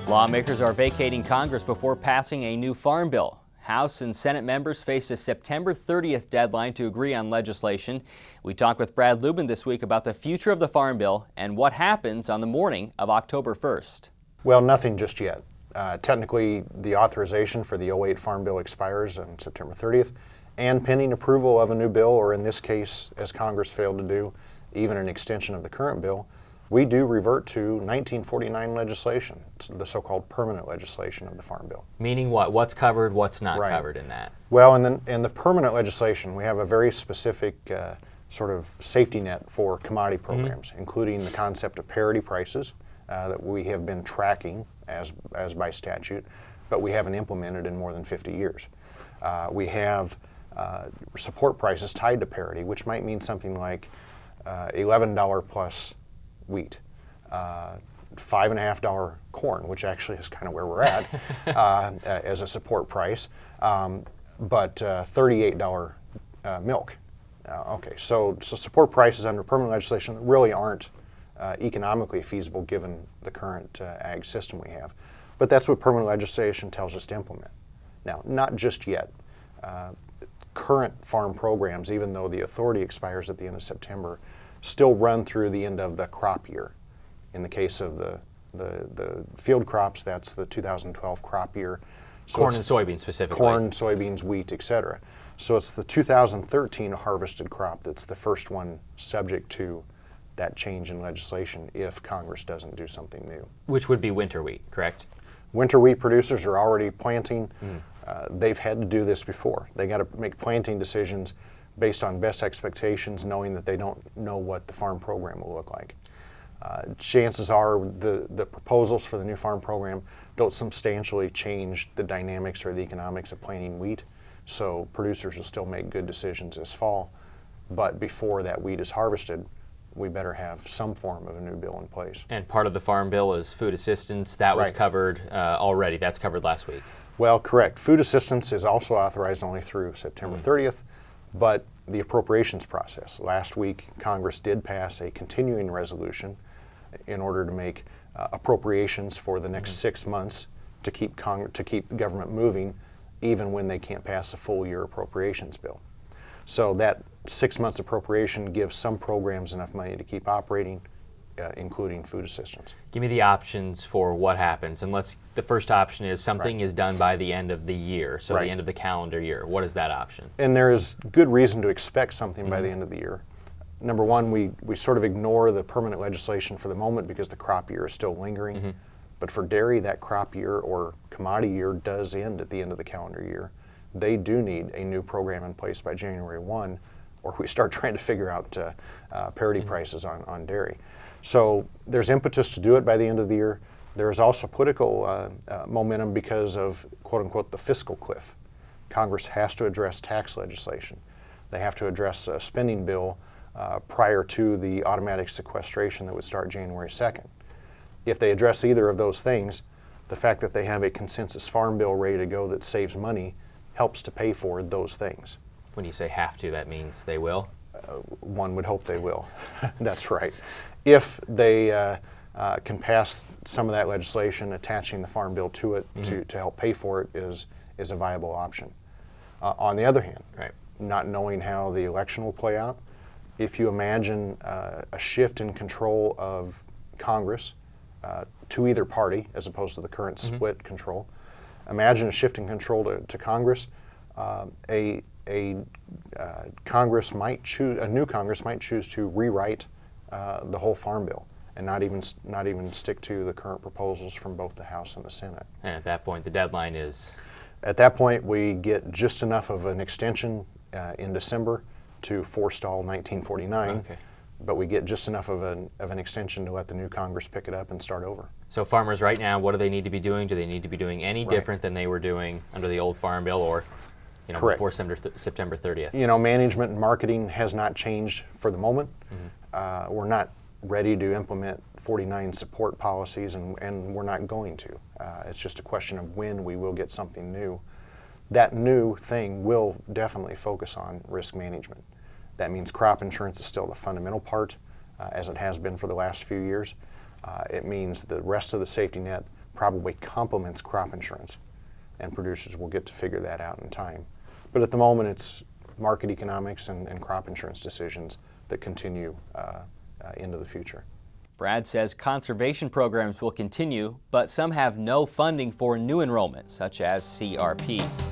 Lawmakers are vacating Congress before passing a new farm bill. House and Senate members face a September 30th deadline to agree on legislation. We talked with Brad Lubben this week about the future of the farm bill and what happens on the morning of October 1st. Well, nothing just yet. Technically, the authorization for the '08 Farm Bill expires on September 30th, and pending approval of a new bill, or in this case, as Congress failed to do, even an extension of the current bill, we do revert to 1949 legislation. It's the so-called permanent legislation of the Farm Bill. Meaning what? What's covered, what's not covered in that? Well, in the permanent legislation, we have a very specific sort of safety net for commodity programs, including the concept of parity prices that we have been tracking as by statute, but we haven't implemented in more than 50 years. We have support prices tied to parity, which might mean something like $11 plus wheat, $5.50 corn, which actually is kind of where we're at as a support price, but $38 milk. Okay, so support prices under permanent legislation really aren't economically feasible given the current ag system we have. But that's what permanent legislation tells us to implement. Now, not just yet. Current farm programs, even though the authority expires at the end of September, still run through the end of the crop year. In the case of the field crops, that's the 2012 crop year. So corn and soybeans specifically. Corn, soybeans, wheat, etc. So it's the 2013 harvested crop that's the first one subject to that change in legislation if Congress doesn't do something new. Which would be winter wheat, correct? Winter wheat producers are already planting. They've had to do this before. They got to make planting decisions based on best expectations, knowing that they don't know what the farm program will look like. Chances are the proposals for the new farm program don't substantially change the dynamics or the economics of planting wheat, so producers will still make good decisions this fall. But before that wheat is harvested, we better have some form of a new bill in place. And part of the farm bill is food assistance. That was covered already. That's covered last week. Well, correct. Food assistance is also authorized only through September 30th. But the appropriations process. Last week, Congress did pass a continuing resolution in order to make appropriations for the next 6 months to keep the government moving, even when they can't pass a full year appropriations bill. So that 6 months appropriation gives some programs enough money to keep operating, including food assistance. Give me the options for what happens. And the first option is something is done by the end of the year, so the end of the calendar year. What is that option? And there is good reason to expect something by the end of the year. Number one, we sort of ignore the permanent legislation for the moment because the crop year is still lingering. But for dairy, that crop year or commodity year does end at the end of the calendar year. They do need a new program in place by January 1, or we start trying to figure out parity prices on dairy. So there's impetus to do it by the end of the year. There is also political momentum because of, quote unquote, the fiscal cliff. Congress has to address tax legislation. They have to address a spending bill prior to the automatic sequestration that would start January 2nd. If they address either of those things, the fact that they have a consensus farm bill ready to go that saves money helps to pay for those things. When you say have to, that means they will? One would hope they will. That's right. If they can pass some of that legislation, attaching the farm bill to it to help pay for it is a viable option. On the other hand, not knowing how the election will play out, if you imagine a shift in control of Congress to either party as opposed to the current split control, imagine a shift in control to Congress. A new Congress might choose to rewrite the whole farm bill and not even stick to the current proposals from both the House and the Senate. And at that point, the deadline is? At that point, we get just enough of an extension in December to forestall 1949. But we get just enough of an extension to let the new Congress pick it up and start over. So farmers right now, what do they need to be doing? Do they need to be doing any different than they were doing under the old farm bill or before September 30th? Management and marketing has not changed for the moment. We're not ready to implement 49 support policies, and we're not going to. It's just a question of when we will get something new. That new thing will definitely focus on risk management. That means crop insurance is still the fundamental part, as it has been for the last few years. It means the rest of the safety net probably complements crop insurance, and producers will get to figure that out in time. But at the moment, it's market economics and crop insurance decisions that continue into the future. Brad says conservation programs will continue, but some have no funding for new enrollments, such as CRP.